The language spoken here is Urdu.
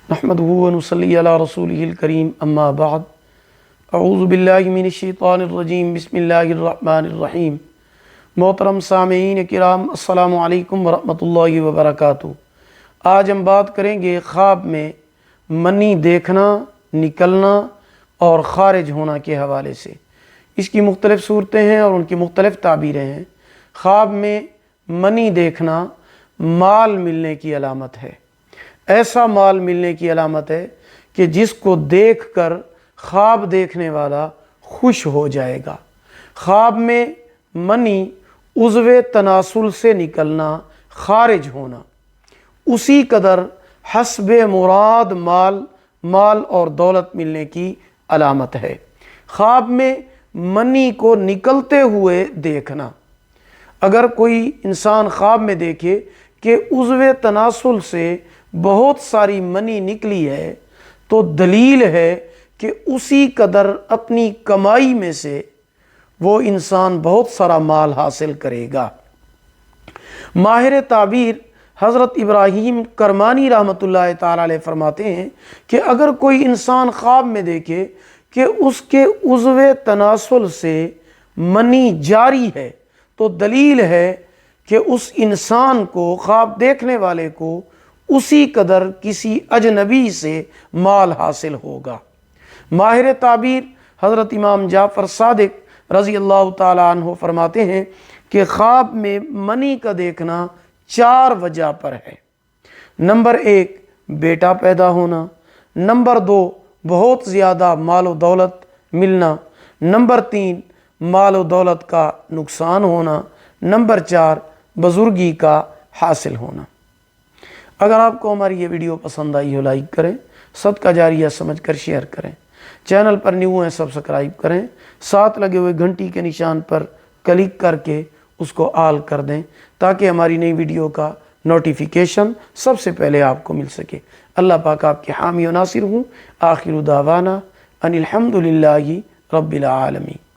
نحمدہ و نصلی علی رسولہ الکریم اما بعد اعوذ باللہ من الشیطان الرجیم بسم اللہ الرحمن الرحیم۔ محترم سامعین کرام، السلام علیکم ورحمۃ اللہ وبرکاتہ۔ آج ہم بات کریں گے خواب میں منی دیکھنا، نکلنا اور خارج ہونا کے حوالے سے۔ اس کی مختلف صورتیں ہیں اور ان کی مختلف تعبیریں ہیں۔ خواب میں منی دیکھنا مال ملنے کی علامت ہے۔ ایسا مال ملنے کی علامت ہے کہ جس کو دیکھ کر خواب دیکھنے والا خوش ہو جائے گا۔ خواب میں منی عضو تناسل سے نکلنا، خارج ہونا، اسی قدر حسب مراد مال اور دولت ملنے کی علامت ہے۔ خواب میں منی کو نکلتے ہوئے دیکھنا، اگر کوئی انسان خواب میں دیکھے کہ عضو تناسل سے بہت ساری منی نکلی ہے تو دلیل ہے کہ اسی قدر اپنی کمائی میں سے وہ انسان بہت سارا مال حاصل کرے گا۔ ماہر تعبیر حضرت ابراہیم کرمانی رحمۃ اللہ تعالی علیہ فرماتے ہیں کہ اگر کوئی انسان خواب میں دیکھے کہ اس کے عضو تناسل سے منی جاری ہے تو دلیل ہے کہ اس انسان کو، خواب دیکھنے والے کو، اسی قدر کسی اجنبی سے مال حاصل ہوگا۔ ماہر تعبیر حضرت امام جعفر صادق رضی اللہ تعالیٰ عنہ فرماتے ہیں کہ خواب میں منی کا دیکھنا 4 وجہ پر ہے۔ نمبر 1 بیٹا پیدا ہونا، نمبر 2 بہت زیادہ مال و دولت ملنا، نمبر 3 مال و دولت کا نقصان ہونا، نمبر 4 بزرگی کا حاصل ہونا۔ اگر آپ کو ہماری یہ ویڈیو پسند آئی ہو لائک کریں، صدقہ جاریہ سمجھ کر شیئر کریں، چینل پر نیو ہیں سبسکرائب کریں، ساتھ لگے ہوئے گھنٹی کے نشان پر کلک کر کے اس کو آل کر دیں تاکہ ہماری نئی ویڈیو کا نوٹیفیکیشن سب سے پہلے آپ کو مل سکے۔ اللہ پاک آپ کے حامی و ناصر ہوں۔ آخر دعوانا ان الحمد للہ رب العالمین۔